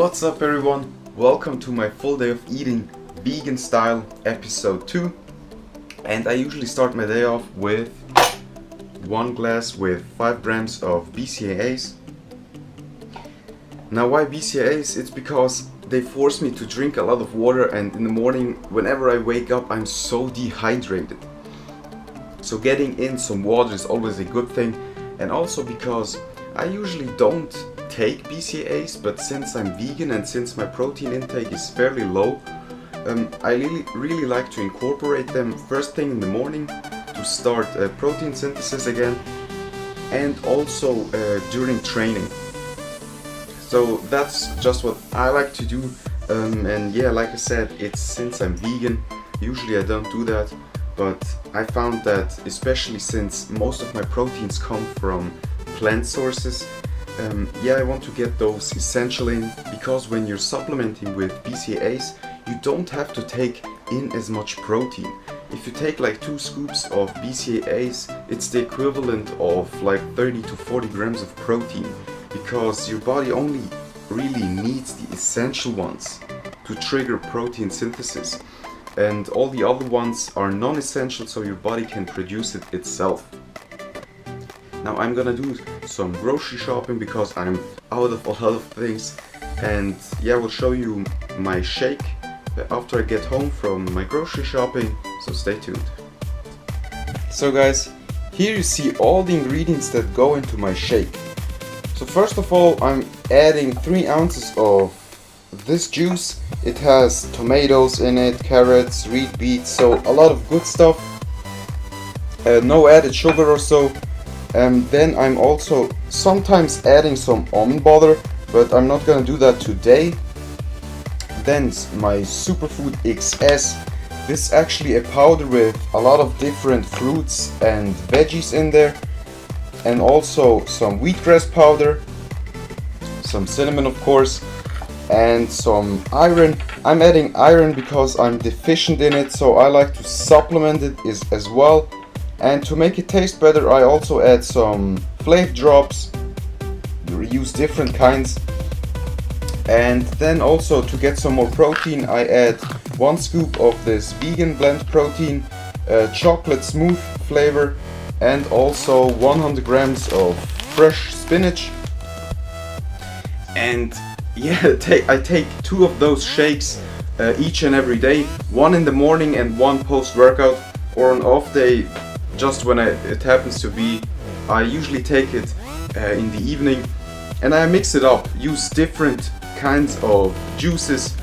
What's up everyone? Welcome to my full day of eating vegan style episode 2. And I usually start my day off with one glass with 5 grams of BCAAs. Now why BCAAs? It's because they force me to drink a lot of water, and in the morning whenever I wake up I'm so dehydrated. So getting in some water is always a good thing, and also because I usually don't take BCAAs, but since I'm vegan and since my protein intake is fairly low, I really like to incorporate them first thing in the morning to start protein synthesis again, and also during training. So that's just what I like to do, and yeah, like I said, it's since I'm vegan. Usually I don't do that, but I found that especially since most of my proteins come from plant sources, I want to get those essential in, because when you're supplementing with BCAAs, you don't have to take in as much protein. If you take like 2 scoops of BCAAs, it's the equivalent of like 30 to 40 grams of protein, because your body only really needs the essential ones to trigger protein synthesis, and all the other ones are non-essential, so your body can produce it itself. Now I'm gonna do some grocery shopping because I'm out of a lot of things, and yeah, I will show you my shake after I get home from my grocery shopping, so stay tuned. So guys, here you see all the ingredients that go into my shake. So first of all, I'm adding 3 ounces of this juice. It has tomatoes in it, carrots, red beets, so a lot of good stuff. No added sugar or so. Then I'm also sometimes adding some almond butter, but I'm not gonna do that today. Then my Superfood XS. This is actually a powder with a lot of different fruits and veggies in there, and also some wheatgrass powder, some cinnamon of course, and some iron. I'm adding iron because I'm deficient in it, so I like to supplement it as well. And to make it taste better, I also add some flavor drops. You use different kinds. And then also to get some more protein, I add 1 scoop of this vegan blend protein, chocolate smooth flavor, and also 100 grams of fresh spinach. And yeah, I take 2 of those shakes each and every day, 1 in the morning and 1 post-workout, or on off day. Just when it happens to be, I usually take it in the evening, and I mix it up, use different kinds of juices,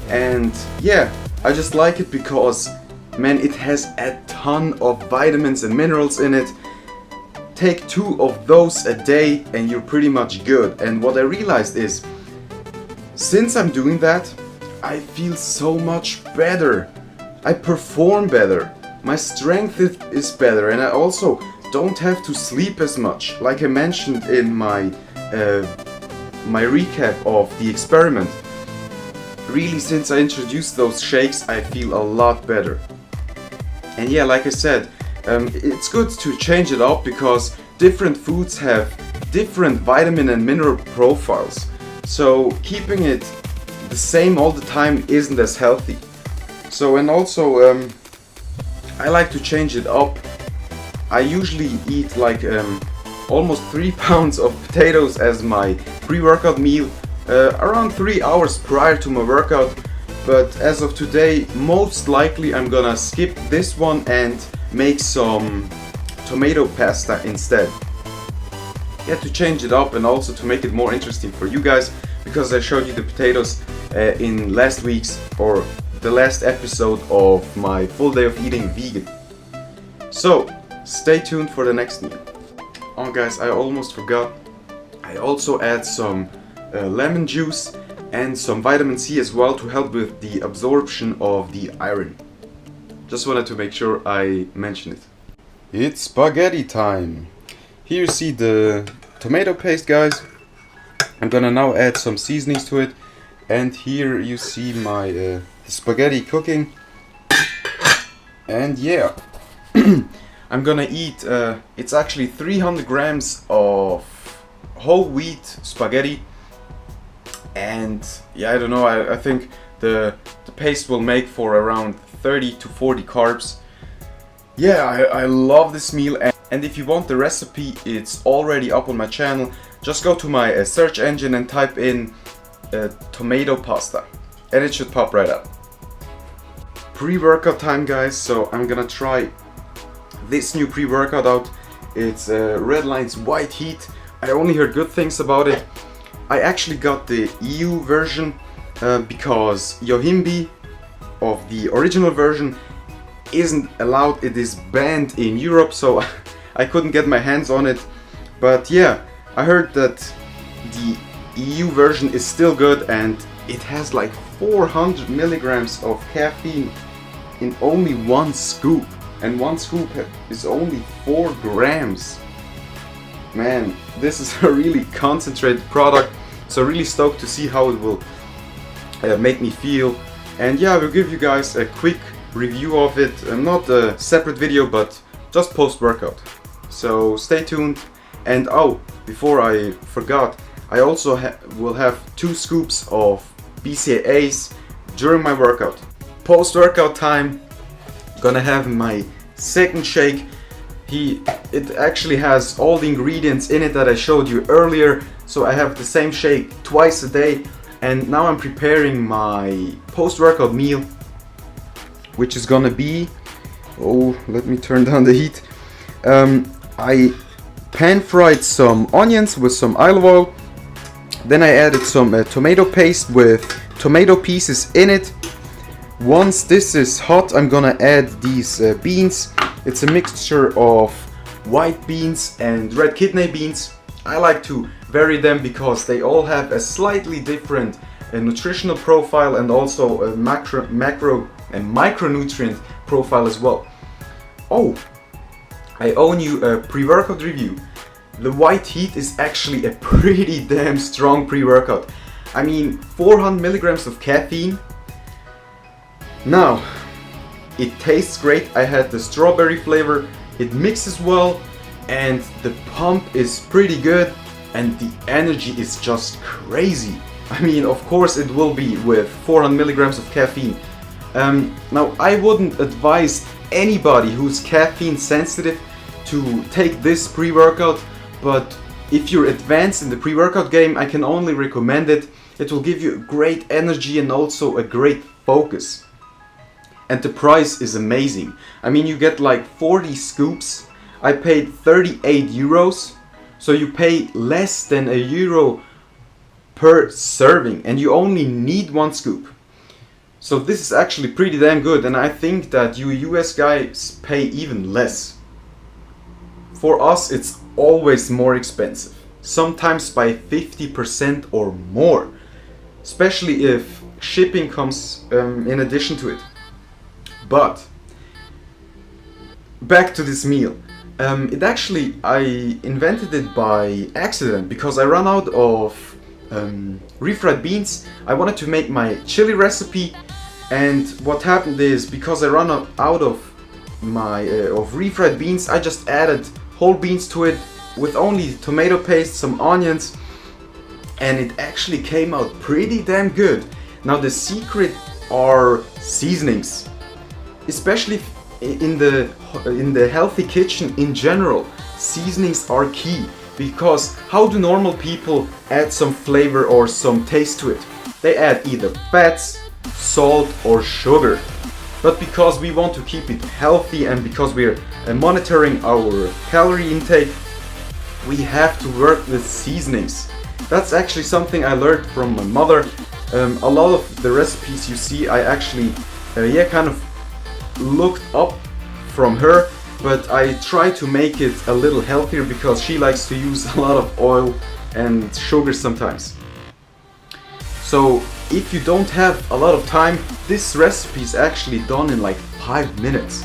and yeah, I just like it because, man, it has a ton of vitamins and minerals in it. Take 2 of those a day and you're pretty much good. And what I realized is, since I'm doing that, I feel so much better. I perform better. My strength is better, and I also don't have to sleep as much, like I mentioned in my recap of the experiment. Really, since I introduced those shakes, I feel a lot better. And yeah, like I said, it's good to change it up because different foods have different vitamin and mineral profiles. So keeping it the same all the time isn't as healthy. So, and also I like to change it up. I usually eat like almost 3 pounds of potatoes as my pre-workout meal, around 3 hours prior to my workout. But as of today, most likely I'm gonna skip this one and make some tomato pasta instead. Yeah, to change it up and also to make it more interesting for you guys, because I showed you the potatoes in last week's or the last episode of my full day of eating vegan. So stay tuned for the next meal. Oh guys, I almost forgot. I also add some lemon juice and some vitamin C as well to help with the absorption of the iron. Just wanted to make sure I mention it. It's spaghetti time. Here you see the tomato paste, guys. I'm gonna now add some seasonings to it, and here you see my spaghetti cooking. And yeah, I'm gonna eat, it's actually 300 grams of whole wheat spaghetti, and yeah, I don't know, I think the paste will make for around 30 to 40 carbs. Yeah, I love this meal, and if you want the recipe, it's already up on my channel. Just go to my search engine and type in tomato pasta and it should pop right up. Pre-workout time, guys, so I'm gonna try this new pre-workout out. It's Redline's White Heat. I only heard good things about it. I actually got the EU version because Yohimbi of the original version isn't allowed. It is banned in Europe, so I couldn't get my hands on it. But yeah, I heard that the EU version is still good, and it has like 400 milligrams of caffeine in only one scoop, and one scoop is only 4 grams. Man, this is a really concentrated product, so really stoked to see how it will make me feel. And yeah, I will give you guys a quick review of it, not a separate video, but just post-workout. So stay tuned. And oh, before I forgot, I also will have 2 scoops of BCAAs during my workout. Post-workout time, gonna have my second shake. It actually has all the ingredients in it that I showed you earlier, so I have the same shake twice a day. And now I'm preparing my post-workout meal, which is gonna be, oh, let me turn down the heat. I pan-fried some onions with some olive oil. Then I added some tomato paste with tomato pieces in it. Once this is hot, I'm gonna add these beans. It's a mixture of white beans and red kidney beans. I like to vary them because they all have a slightly different nutritional profile and also a macro and micronutrient profile as well. Oh, I owe you a pre-workout review. The White Heat is actually a pretty damn strong pre-workout. I mean, 400 milligrams of caffeine. Now, it tastes great. I had the strawberry flavor. It mixes well, and the pump is pretty good, and the energy is just crazy. I mean, of course it will be with 400 milligrams of caffeine. Now, I wouldn't advise anybody who's caffeine sensitive to take this pre-workout, but if you're advanced in the pre-workout game, I can only recommend it. It will give you great energy and also a great focus. And the price is amazing. I mean, you get like 40 scoops. I paid 38 euros, so you pay less than €1 per serving, and you only need 1 scoop. So this is actually pretty damn good, and I think that you US guys pay even less. For us, it's always more expensive, sometimes by 50% or more, especially if shipping comes in addition to it. But back to this meal. I invented it by accident because I ran out of refried beans. I wanted to make my chili recipe, and what happened is, because I ran out of my refried beans, I just added whole beans to it with only tomato paste, some onions, and it actually came out pretty damn good. Now the secret are seasonings, especially in the healthy kitchen in general. Seasonings are key, because how do normal people add some flavor or some taste to it? They add either fats, salt or sugar. But because we want to keep it healthy and because we're monitoring our calorie intake, we have to work with seasonings. That's actually something I learned from my mother. A lot of the recipes you see, I actually kind of looked up from her, but I try to make it a little healthier because she likes to use a lot of oil and sugar sometimes. So if you don't have a lot of time, this recipe is actually done in like 5 minutes.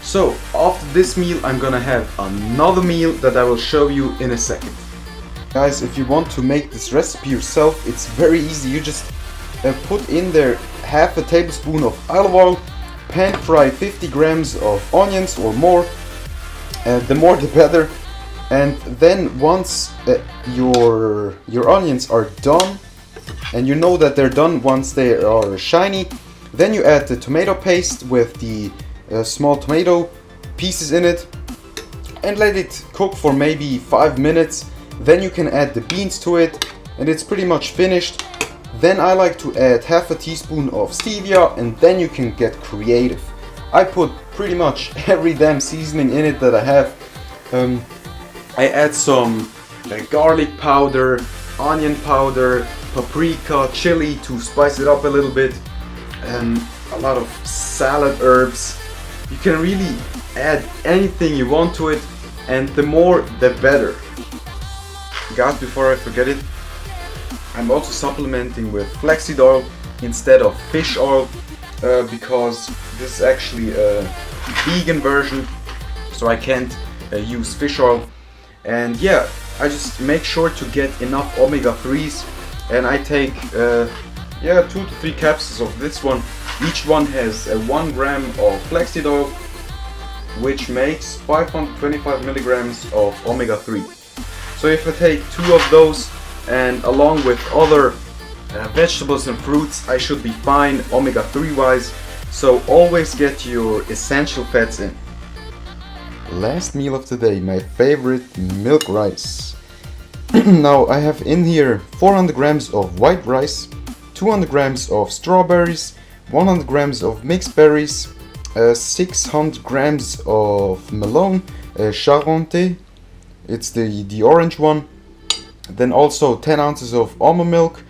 So after this meal, I'm gonna have another meal that I will show you in a second. Guys, if you want to make this recipe yourself, it's very easy. You just put in there half a tablespoon of olive oil, pan fry 50 grams of onions or more, the more the better. And then once your onions are done, and you know that they're done once they are shiny. Then you add the tomato paste with the small tomato pieces in it and let it cook for maybe 5 minutes. Then you can add the beans to it and it's pretty much finished. Then I like to add half a teaspoon of stevia and then you can get creative. I put pretty much every damn seasoning in it that I have. I add some garlic powder, onion powder, paprika, chili to spice it up a little bit, and a lot of salad herbs. You can really add anything you want to it, and the more the better. Guys, before I forget it, I'm also supplementing with flaxseed oil instead of fish oil because this is actually a vegan version, so I can't use fish oil. And yeah, I just make sure to get enough omega-3s, and I take 2 to 3 capsules of this one. Each one has 1 gram of flaxseed oil, which makes 525 milligrams of omega-3. So if I take 2 of those and along with other vegetables and fruits, I should be fine omega-3 wise. So always get your essential fats in. Last meal of the day, my favorite, milk rice. Now I have in here 400 grams of white rice, 200 grams of strawberries, 100 grams of mixed berries, 600 grams of melon, Charentais, it's the orange one. Then also 10 ounces of almond milk,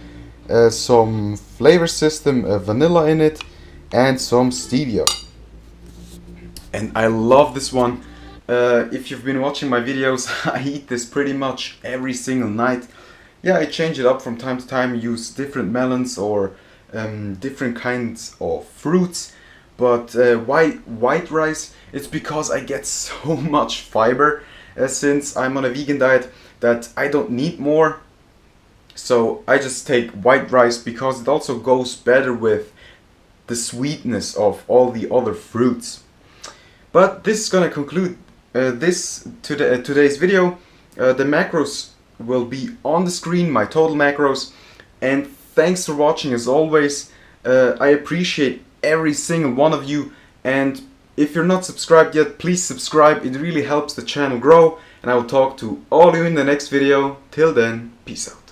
some flavor system vanilla in it, and some stevia. And I love this one. If you've been watching my videos, I eat this pretty much every single night. Yeah, I change it up from time to time, use different melons or different kinds of fruits. But white rice, it's because I get so much fiber since I'm on a vegan diet that I don't need more. So I just take white rice because it also goes better with the sweetness of all the other fruits. But this is gonna conclude today's video. The macros will be on the screen, my total macros, and thanks for watching as always. I appreciate every single one of you, and if you're not subscribed yet, please subscribe. It really helps the channel grow, and I will talk to all of you in the next video. Till then, peace out.